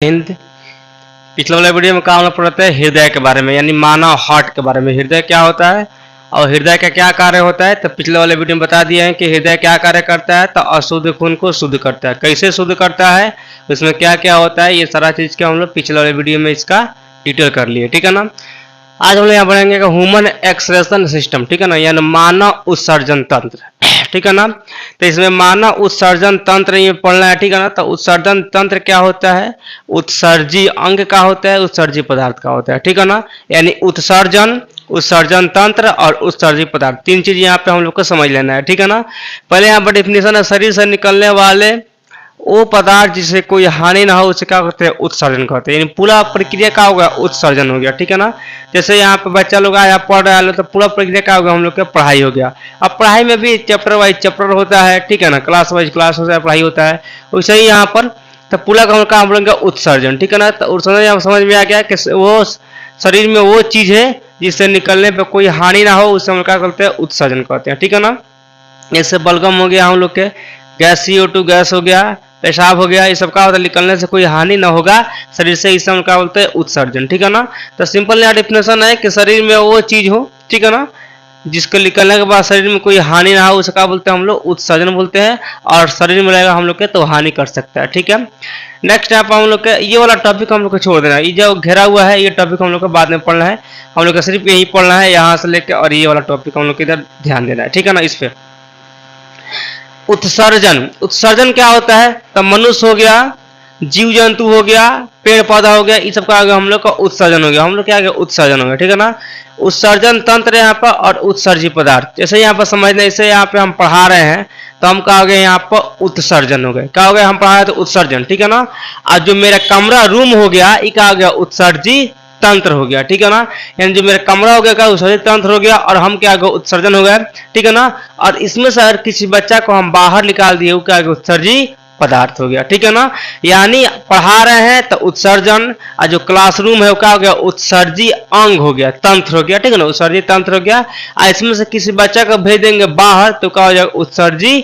हिंद। पिछले वाले वीडियो में काम पढ़ते हैं हृदय के बारे में, यानी मानव हार्ट के बारे में। हृदय क्या होता है और हृदय का क्या कार्य होता है, तो पिछले वाले वीडियो में बता दिया है कि हृदय क्या कार्य करता है। तो अशुद्ध खून को शुद्ध करता है। कैसे शुद्ध करता है, उसमें क्या क्या होता है, ये सारा चीज का हम लोग पिछले वाले वीडियो में इसका डिटेल कर लिए। ठीक है ना। आज हम लोग यहाँ पढ़ेंगे ह्यूमन एक्सक्रेशन सिस्टम। ठीक है ना, यानी मानव उत्सर्जन तंत्र। ठीक है ना। तो इसमें मानव उत्सर्जन तंत्र ये पढ़ना है। ठीक है ना। तो उत्सर्जन तंत्र क्या होता है, उत्सर्जी अंग का होता है, उत्सर्जी पदार्थ का होता है। ठीक है ना। यानी उत्सर्जन, उत्सर्जन तंत्र और उत्सर्जी पदार्थ, तीन चीज यहाँ पे हम लोग को समझ लेना है। ठीक है ना। पहले यहाँ पर डिफिनेशन है, शरीर से निकलने वाले वो पदार्थ जिसे कोई हानि ना हो उसे क्या कहते हैं, उत्सर्जन कहते हैं। यानी पूरा प्रक्रिया क्या होगा, उत्सर्जन हो गया। ठीक है ना। जैसे यहाँ पे बच्चा लोग आया पढ़ रहा है तो पूरा प्रक्रिया क्या होगा, हम लोग का पढ़ाई हो गया। अब पढ़ाई में भी चैप्टर वाइज चैप्टर होता है। ठीक है ना, क्लास वाइज क्लास होता है, पढ़ाई होता है। वैसे ही यहाँ पर तो पूरा का हम लोग का उत्सर्जन। ठीक है ना। तो उत्सर्जन समझ में आ गया कि वो शरीर में वो चीज है जिससे निकलने पर कोई हानि ना हो उसे हम क्या करते हैं, उत्सर्जन कहते हैं। ठीक है ना। जैसे बलगम हो गया, हम लोग के गैस CO2 गैस हो गया, पेशाब हो गया, ये सब का होता है, निकलने से कोई हानि ना होगा शरीर से, इसे हम क्या बोलते हैं, उत्सर्जन। ठीक है ना। तो सिंपल यहाँ डिफिनेशन है कि शरीर में वो चीज हो, ठीक है ना, जिसके निकलने के बाद शरीर में कोई हानि ना हो उसे क्या बोलते हैं, हम लोग उत्सर्जन बोलते हैं। और शरीर में रहेगा हम लोग के तो हानि कर सकता है। ठीक है। नेक्स्ट यहाँ पर हम लोग के ये वाला टॉपिक हम लोग को छोड़ देना है, ये जो घेरा हुआ है ये टॉपिक हम लोग को बाद में पढ़ना है। हम लोग को सिर्फ यही पढ़ना है यहाँ से लेकर, और ये वाला टॉपिक हम लोग को इधर ध्यान देना है। ठीक है ना। इस पे उत्सर्जन, उत्सर्जन क्या होता है, तो मनुष्य हो गया, जीव जंतु हो गया, पेड़ पौधा हो गया, इस सब का आगे हम लोग का उत्सर्जन हो गया। हम लोग क्या आगे उत्सर्जन हो गया। ठीक है ना। उत्सर्जन तंत्र यहाँ पर और उत्सर्जी पदार्थ, जैसे यहाँ पर समझना, इसे यहाँ पे हम पढ़ा रहे हैं तो हम क्या हो गए, यहाँ पर उत्सर्जन हो गए। क्या हो गया, हम पढ़ा रहे थे उत्सर्जन। ठीक है ना। और जो मेरा कमरा रूम हो गया ये क्या हो गया, उत्सर्जी तंत्र हो गया। ठीक है ना। यानी जो मेरा कमरा हो गया क्या, उत्सर्जित तंत्र हो गया, और हम क्या गए, उत्सर्जन हो गया। ठीक है ना। और इसमें से अगर किसी बच्चा को हम बाहर निकाल दिए वो क्या गया, उत्सर्जी पदार्थ हो गया। ठीक है ना। यानी पढ़ा रहे हैं तो उत्सर्जन, और जो क्लासरूम है वो क्या हो गया, उत्सर्जी अंग हो गया, तंत्र हो गया। ठीक है ना, उत्सर्जी तंत्र हो गया। और इसमें से किसी बच्चा को भेज देंगे बाहर तो क्या हो जाएगा, उत्सर्जी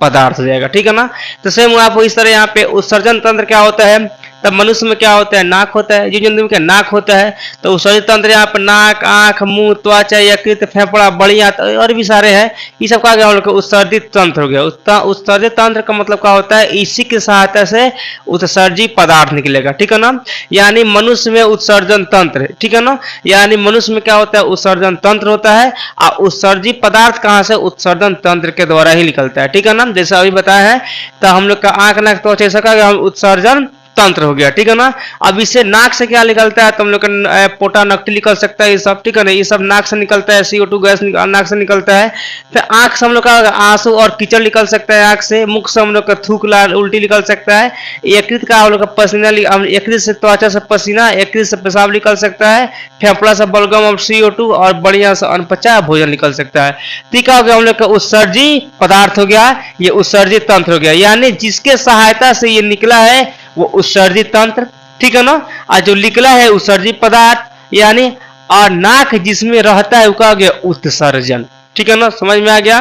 पदार्थ हो जाएगा। ठीक है ना। तो सेम आपको इस तरह यहाँ पे उत्सर्जन तंत्र क्या होता है, तब मनुष्य में क्या होता है, नाक होता है, जीव जंतु में नाक होता है। तो उत्सर्जित तंत्र यहाँ पर नाक, आंख, मुंह, त्वचा, यकृत, फेफड़ा, बढ़िया और भी सारे हैं, ये सब का हम लोग उत्सर्जित तंत्र हो गया। उत्सर्जित तंत्र का मतलब क्या होता है, इसी की सहायता से उत्सर्जी पदार्थ निकलेगा। ठीक है ना। यानी मनुष्य में उत्सर्जन तंत्र, ठीक है ना, यानी मनुष्य में क्या होता है, उत्सर्जन तंत्र होता है, और उत्सर्जी पदार्थ कहाँ से, उत्सर्जन तंत्र के द्वारा ही निकलता है। ठीक है ना। जैसे अभी बताया है, तो हम लोग का आंख, नाक, त्वचा इसका उत्सर्जन तंत्र हो गया। ठीक है ना। अब इससे नाक से क्या निकलता है, तो हम लोग का पोटा नकटी निकल सकता है, ये सब। ठीक है ना। ये सब नाक से निकलता है, CO2 गैस नाक से निकलता है। फिर आंख से हम लोग का आंसू और कीचड़ निकल सकता है आंख से। मुख से हम लोग का थूक लाल उल्टी निकल सकता है। यकृत का हम लोग का पसीना, यकृत से त्वचा से पसीना, यकृत से पेशाब निकल सकता है। फेफड़ा से बलगम और CO2 और बढ़िया से अनपचा भोजन निकल सकता है। ठीक है, हम लोग का उत्सर्जी पदार्थ हो गया, ये उत्सर्जी तंत्र हो गया। यानी जिसके सहायता से ये निकला है वो उत्सर्जित तंत्र। ठीक है ना। और जो निकला है उत्सर्जित पदार्थ, यानी और नाक जिसमें रहता है उसका गया उत्सर्जन। ठीक है ना, समझ में आ गया।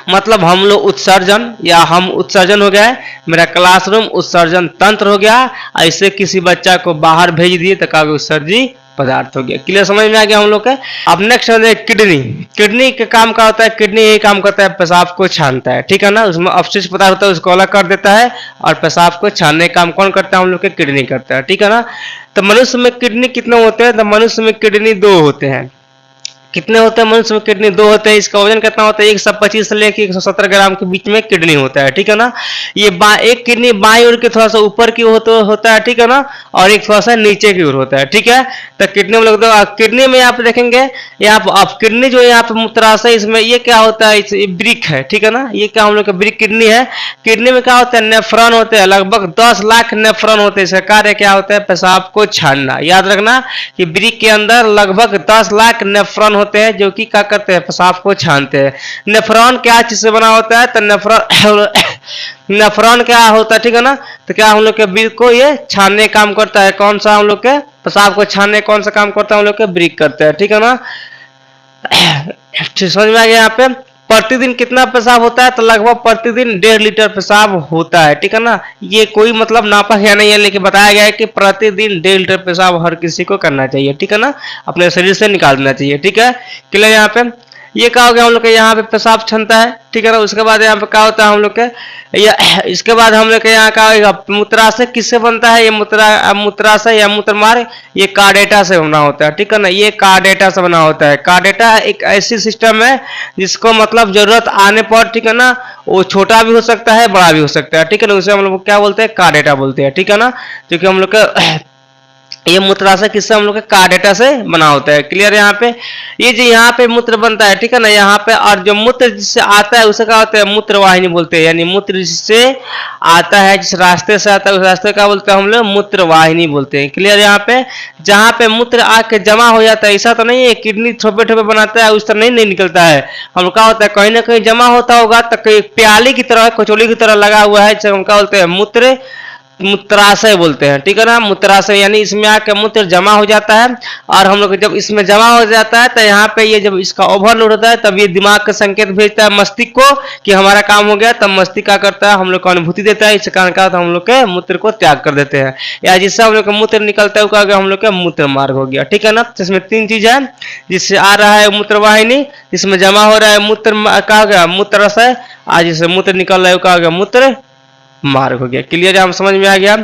मतलब हम लोग उत्सर्जन या हम उत्सर्जन हो गया, मेरा क्लासरूम उत्सर्जन तंत्र हो गया। ऐसे किसी बच्चा को बाहर भेज दिए तो क्या उत्सर्जी पदार्थ हो गया। क्लियर, समझ में आ गया हम लोग के। अब नेक्स्ट है किडनी। किडनी के काम का होता है, किडनी यही काम करता है, पेशाब को छानता है। ठीक है ना। उसमें अपशिष्ट पदार्थ होता है उसको अलग कर देता है, और पेशाब को छानने का काम कौन करता है, हम लोग के किडनी करता है। ठीक है ना। तो मनुष्य में किडनी कितने होते हैं, तो मनुष्य में किडनी 2 होते हैं। कितने होते हैं मनुष्य में किडनी, 2 होते हैं। इसका वजन कितना होता है, 125 से लेकर 117 ग्राम के बीच में किडनी होता है। ठीक है ना। ये एक किडनी बाईं ओर के थोड़ा सा ऊपर की होता है। ठीक है ना। और एक थोड़ा सा नीचे की ओर होता है। ठीक है। तो किडनी में लोग किडनी में यहाँ पे देखेंगे, यहाँ पे अब किडनी जो यहाँ पे मूत्राशय, इसमें ये क्या होता है, ये ब्रिक है। ठीक है ना। ये क्या हम लोग का ब्रिक किडनी है। किडनी में क्या होता है, नेफ्रॉन होते हैं, लगभग 10 लाख नेफ्रॉन होते हैं। इसका कार्य क्या होता है, पेशाब को छानना। याद रखना कि ब्रिक के अंदर लगभग 10 लाख नेफ्रॉन होते हैं जो कि क्या करते हैं, पेशाब को छानते हैं। नेफ्रॉन क्या चीज से बना होता है, तो नेफ्रॉन क्या होता है, ठीक है ना। तो क्या हम लोग के ब्रिक को ये छानने काम करता है, कौन सा, हम लोग के पेशाब को छानने कौन सा काम करता है, हम लोग के ब्रिक करते हैं। ठीक है ना। समझ में आ गया यहाँ पे। प्रतिदिन कितना पेशाब होता है, तो लगभग प्रतिदिन 1.5 लीटर पेशाब होता है, ठीक है ना। ये कोई मतलब नापा गया नहीं है, लेकिन बताया गया है कि प्रतिदिन 1.5 लीटर पेशाब हर किसी को करना चाहिए, ठीक है ना, अपने शरीर से निकाल देना चाहिए, ठीक है। क्लियर यहाँ पे। ये क्या हो गया हम लोग के यहाँ पे पेशाब क्षमता है, ठीक है ना। उसके बाद यहाँ पे क्या होता है हम लोग के, इसके बाद हम लोग के यहाँ का मूत्राशय किससे बनता है, ये मूत्राशय या मूत्र मार्ग, ये कार्डेटा से बना होता है, ठीक है ना। ये कार्डेटा से बना होता है। कार्डेटा एक ऐसी सिस्टम है जिसको मतलब जरूरत आने पर, ठीक है ना, वो छोटा भी हो सकता है, बड़ा भी हो सकता है, ठीक है ना। उसे हम लोग क्या बोलते हैं, कार्डेटा बोलते हैं, ठीक है ना। क्योंकि हम लोग का ये मूत्राशय किससे, हम लोग के कार्डेटा से बना होता है। क्लियर यहाँ पे। ये जो यहाँ पे मूत्र बनता है, ठीक है ना, यहाँ पे, और जो मूत्र जिससे आता है उसे क्या होता है, मूत्र वाहिनी बोलते हैं। यानी मूत्र जिससे आता है, जिस रास्ते से आता है उस रास्ते क्या बोलते हैं हम लोग, मूत्र वाहिनी बोलते हैं। क्लियर यहाँ पे। जहाँ पे मूत्र आके जमा हो जाता है, ऐसा तो नहीं है किडनी थोपे थोपे बनाता है उस तरह नहीं निकलता है। हम क्या होता है, कहीं ना कहीं जमा होता होगा, तो कहीं प्याली की तरह, कचौली की तरह लगा हुआ है, जिसे हम क्या बोलते हैं, मूत्राशय बोलते हैं, ठीक है ना। मूत्राशय यानी इसमें आके मूत्र जमा हो जाता है, और हम लोग जब इसमें जमा हो जाता है तो यहाँ पे ये जब इसका ओवरलोड होता है तब ये दिमाग का संकेत भेजता है मस्तिष्क को कि हमारा काम हो गया। तब मस्तिष्क क्या करता है, हम लोग को अनुभूति देता है। इस कारण क्या होता है, हम लोग के मूत्र को त्याग कर देते हैं, या जिससे हम लोग का मूत्र निकलता है क्या हम लोग का मूत्र मार्ग हो गया, ठीक है ना। इसमें 3 चीज है, जिससे आ रहा है मूत्र वाहिनी, जिसमें जमा हो रहा है मूत्र क्या हो गया, मूत्राशय, आज जिससे मूत्र निकल रहा है क्या हो गया, मूत्र मार्ग हो गया। क्लियर है, हम समझ में आ गया।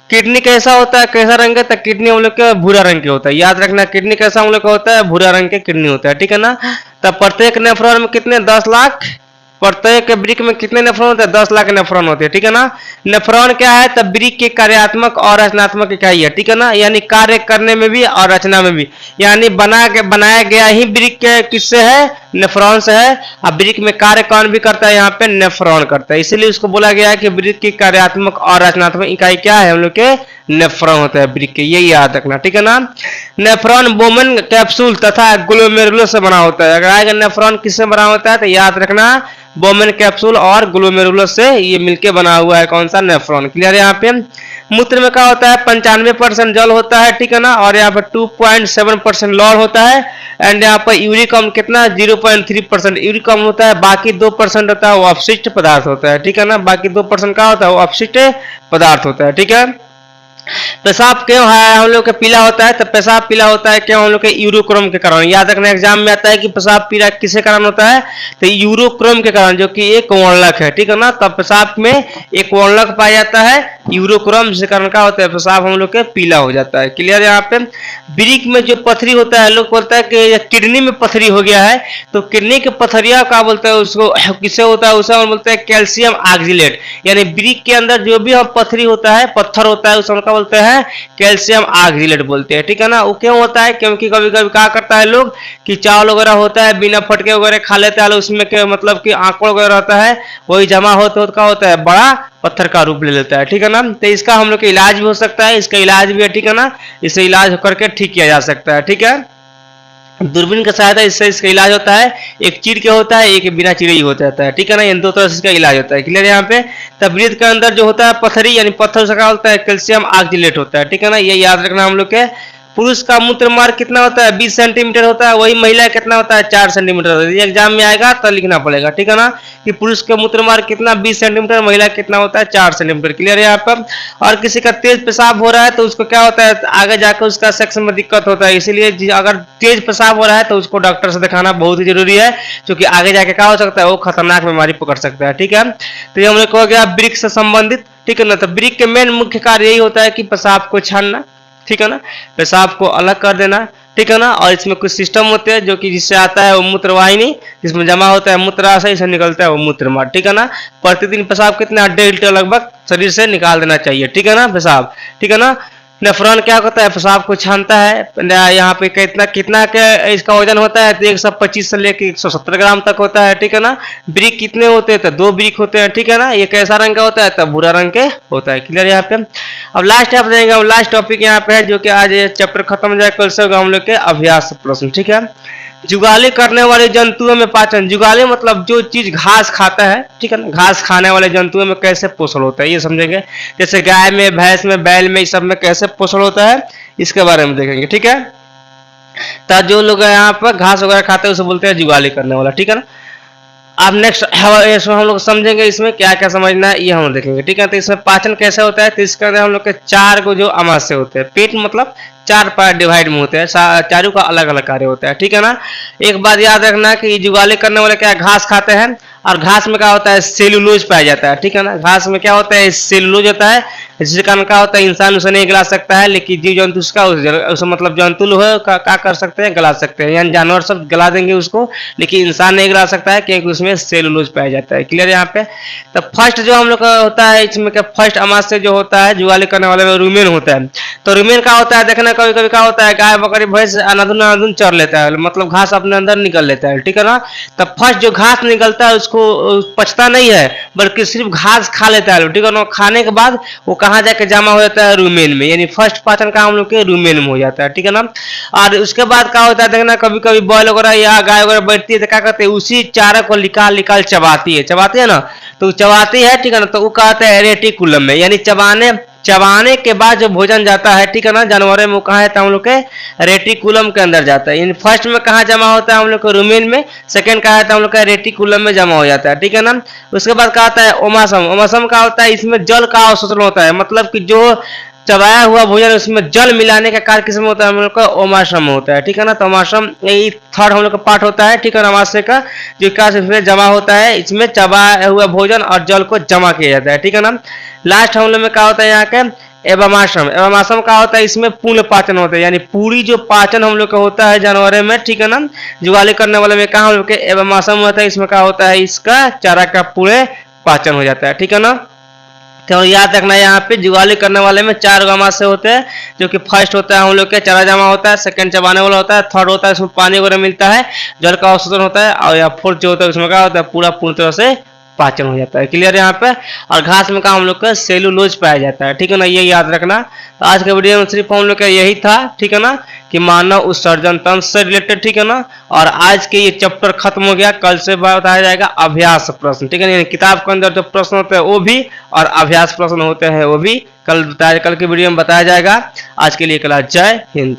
किडनी कैसा होता है, कैसा रंग है, तो किडनी हम लोग का भूरा रंग के होता है। याद रखना, किडनी कैसा हम लोग का होता है, भूरा रंग के किडनी होता है, ठीक है ना। तब प्रत्येक नेफ्रॉन में कितने, 10 लाख, प्रत्येक वृक्क में कितने नेफ्रॉन होते हैं, 10 लाख नेफ्रॉन होते हैं, ठीक है ना। नेफ्रॉन क्या है, तब वृक्क के कार्यात्मक और रचनात्मक इकाई है, ठीक है ना। यानी कार्य करने में भी और रचना में भी, यानी बनाया गया ही वृक्क किससे है, नेफ्रॉन से है। अब वृक्क में कार्य कौन भी करता है, यहाँ पे नेफ्रॉन करता है, इसीलिए उसको बोला गया है कि वृक्क की कार्यात्मक और रचनात्मक इकाई क्या है, हम लोग के नेफ्रॉन होता है वृक्क के, ये याद रखना, ठीक है ना। नेफ्रॉन बोमन कैप्सूल तथा ग्लोमेरुलस से बना होता है। अगर आएगा नेफ्रॉन किससे बना होता है, तो याद रखना बोमन कैप्सूल और ग्लोमेरुलस से ये मिलके बना हुआ है, कौन सा, नेफ्रॉन। क्लियर है यहाँ पे। मूत्र में क्या होता है, 95% जल होता है, ठीक है ना, और यहाँ पर 2.7% लौह होता है। एंड यहाँ पर यूरिक अम्ल कितना, 0.3% यूरिक अम्ल होता है। बाकी 2% होता है वो अपशिष्ट पदार्थ होता है, ठीक है ना। बाकी 2% क्या होता है, वो अपशिष्ट पदार्थ होता है, ठीक है। पेशाब क्यों है हम लोग का पीला होता है, तो पेशाब पीला होता है क्यों, हम लोग के यूरोक्रोम के कारण। याद रखना, एग्जाम में आता है कि पेशाब पीला किसके कारण होता है, तो यूरोक्रोम के कारण, जो कि एक वर्णक है, ठीक है ना। तब पेशाब में एक वर्णक पाया जाता है यूरोक्रोम, जिसके कारण क्या होता है, पेशाब हम लोग के पीला हो जाता है। क्लियर है यहाँ पे। वृक्क में जो पथरी होता है, लोग बोलता है कि किडनी में पथरी हो गया है, तो किडनी के पथरिया क्या बोलते हैं उसको, किससे होता है, उसे हम बोलते हैं कैल्शियम ऑक्सलेट। यानी वृक्क के अंदर जो भी हम पथरी होता है, पत्थर होता है, उसे बोलते हैं कैल्शियम ऑक्सलेट बोलते हैं, ठीक है ना। वो क्यों होता है, क्योंकि कभी कभी क्या करता है लोग कि चावल वगैरह होता है, बिना फटके वगैरह खा लेते हैं, उसमें के मतलब कि आंकड़ वगैरह रहता है, वही जमा होते होता क्या होता है, बड़ा पत्थर का रूप ले लेता है, ठीक है ना। तो इसका हम लोग का इलाज भी हो सकता है, इसका इलाज भी है, ठीक है ना। इसे इलाज करके ठीक किया जा सकता है, ठीक है। दूरबीन की सहायता इससे इसका इलाज होता है, एक चीर के होता है, एक बिना चीरे ही हो जाता है, ठीक है ना। इन दो तरह से इसका इलाज होता है। क्लियर है यहाँ पे। तब वृक्क के अंदर जो होता है पथरी, यानी पत्थर से क्या होता है, कैल्शियम ऑक्सलेट होता है, ठीक है ना। ये याद रखना हम लोग के। पुरुष का मूत्र मार्ग कितना होता है, 20 सेंटीमीटर होता है, वही महिला कितना होता है, 4 सेंटीमीटर होता है। ये एग्जाम में आएगा तो लिखना पड़ेगा, ठीक है ना, कि पुरुष का मूत्र मार्ग कितना, 20 सेंटीमीटर, महिला कितना होता है, 4 सेंटीमीटर। क्लियर है यहाँ पर। और किसी का तेज पेशाब हो रहा है तो उसको क्या होता है, आगे जाकर उसका सेक्स में दिक्कत होता है, इसीलिए अगर तेज पेशाब हो रहा है तो उसको डॉक्टर से दिखाना बहुत ही जरूरी है, क्योंकि आगे जाके क्या हो सकता है, वो खतरनाक बीमारी पकड़ सकता है, ठीक है। तो ये हम लोग हो गया वृक्क से संबंधित, ठीक है ना। तो वृक्क के मेन मुख्य कार्य यही होता है कि पेशाब को छानना, ठीक है ना, पेशाब को अलग कर देना, ठीक है ना। और इसमें कुछ सिस्टम होते हैं जो कि जिससे आता है वो मूत्र वाहिनी, जिसमें जमा होता है मूत्राशय, से निकलता है वो मूत्र मार्ग, ठीक है ना। प्रतिदिन पेशाब कितना, 1.5 लीटर लगभग शरीर से निकाल देना चाहिए, ठीक है ना, पेशाब, ठीक है ना। नेफ्रॉन क्या होता है, पेशाब को छानता है। यहाँ पे कितना कितना के इसका वजन होता है, तो 125 से लेकर 170 ग्राम तक होता है, ठीक है ना। वृक्क कितने होते हैं, तो 2 वृक्क होते हैं, ठीक है ना। ये कैसा रंग का होता है, तो भूरा रंग के होता है। क्लियर यहाँ पे। अब लास्ट आप देंगे, हम लास्ट टॉपिक यहाँ पे है, जो कि आज ये चैप्टर खत्म हो जाए, कल से होगा हम लोग के अभ्यास प्रश्न, ठीक है। जुगाली करने वाले जंतुओं में पाचन। जुगाली मतलब जो चीज घास खाता है, ठीक है ना, घास खाने वाले जंतुओं में कैसे पोषण होता है ये समझेंगे। जैसे गाय में, भैंस में, बैल में, इस सब में कैसे पोषण होता है इसके बारे में देखेंगे, ठीक है। तो जो लोग यहाँ पर घास वगैरह खाते हैं उसे बोलते हैं जुगाली करने वाला, ठीक है ना। अब नेक्स्ट इसमें हम लोग समझेंगे इसमें क्या क्या समझना है ये हम लोग देखेंगे, ठीक है। तो इसमें पाचन कैसे होता है, तो इसके अंदर हम लोग के 4 को जो अमाशय होते हैं, पेट मतलब 4 पार्ट डिवाइड में होते हैं, चारों का अलग अलग कार्य होता है, ठीक है ना। एक बात याद रखना कि जुगाली करने वाले क्या घास खाते हैं, और घास में क्या होता है सेलुलोज पाया जाता है, ठीक है ना। घास में क्या होता है सेलुलोज होता है, जिसके कारण क्या होता है इंसान उसे नहीं गला सकता है, लेकिन जीव जंतु उसका उस मतलब जंतु लोग क्या कर सकते हैं, गला सकते हैं, यानी जानवर सब गला देंगे उसको, लेकिन इंसान नहीं गला सकता है क्योंकि उसमें सेलुलोज पाया जाता है। क्लियर यहाँ पे। तो फर्स्ट जो हम लोग का होता है इसमें क्या फर्स्ट अमाशय जो होता है जुगाली करने वाले में रुमेन होता है। तो रुमेन का होता है देखना कभी कभी क्या होता है गाय बकरी भैंस अनादुन चर लेता है, मतलब घास अपने अंदर निकल लेता है, ठीक है ना। तो फर्स्ट जो घास निकलता है उसको पचता नहीं है, बल्कि सिर्फ घास खा लेता है, ठीक है ना। खाने के बाद वो कहाँ जाके जमा हो जाता है रुमेन में, यानी फर्स्ट पाचन का हम लोग के रुमेन में हो जाता है, ठीक है ना। और उसके बाद क्या होता है देखना कभी कभी बैल वगैरह या गाय वगैरह बैठती है तो क्या करते हैं उसी चारा को निकाल निकाल चबाती है ना, तो चबाती है, ठीक है ना। तो वो कहते हैं रेटिकुलम में, यानी चबाने के बाद जो भोजन जाता है, ठीक है ना, जानवरों में कहाँ है तो हम लोग के रेटिकुलम के अंदर जाता है। यानी फर्स्ट में कहाँ जमा होता है हम लोग को रुमेन में, सेकंड कहाँ है तो हम लोग का रेटिकुलम में जमा हो जाता है, ठीक है ना। उसके बाद कहा आता है ओमासम। ओमासम का होता है इसमें जल का अवशोषण होता है, मतलब कि जो चबाया हुआ भोजन उसमें जल मिलाने का कार्य किसमें होता है हम लोग का ओमाश्रम में होता है, ठीक है ना। तो ओमाश्रम यही थर्ड हम लोग का पार्ट होता है, ठीक है ना, अमाशय का जो इसमें जमा होता है, इसमें चबाया हुआ भोजन और जल को जमा किया जाता है, ठीक है ना। लास्ट हम लोग में क्या होता है यहाँ के एवमाश्रम। एवमाश्रम का होता है इसमें पूर्ण पाचन होता है, यानी पूरी जो पाचन हम लोग का होता है जानवरों में, ठीक है ना। जुगाली करने वाले में कहाँ हम लोग के एवमाश्रम होता है, इसमें क्या होता है इसका चारा का पूरे पाचन हो जाता है, ठीक है ना। तो याद रखना यहाँ पे जुगाली करने वाले में 4 अमाशय होते हैं, जो कि फर्स्ट होता है हम लोग के चारा जमा होता है, सेकंड चबाने वाला होता है, थर्ड होता है उसमें पानी वगैरह मिलता है, जल का अवशोषण होता है, और या फोर्थ जो होता है उसमें क्या होता है पूरा पूर्ण तरह से पाचन हो जाता है। क्लियर यहाँ पे। और घास में का हम लोग का सेलुलोज पाया जाता है, ठीक है ना, ये याद रखना। तो आज के वीडियो में सिर्फ हम लोग का यही था, ठीक है ना, कि मानव उत्सर्जन तंत्र से रिलेटेड, ठीक है ना। और आज के ये चैप्टर खत्म हो गया, कल से बताया जाएगा अभ्यास प्रश्न, ठीक है ना। किताब के अंदर जो प्रश्न होते हैं वो भी और अभ्यास प्रश्न होते हैं वो भी कल की वीडियो में बताया जाएगा। आज के लिए कल जय हिंद।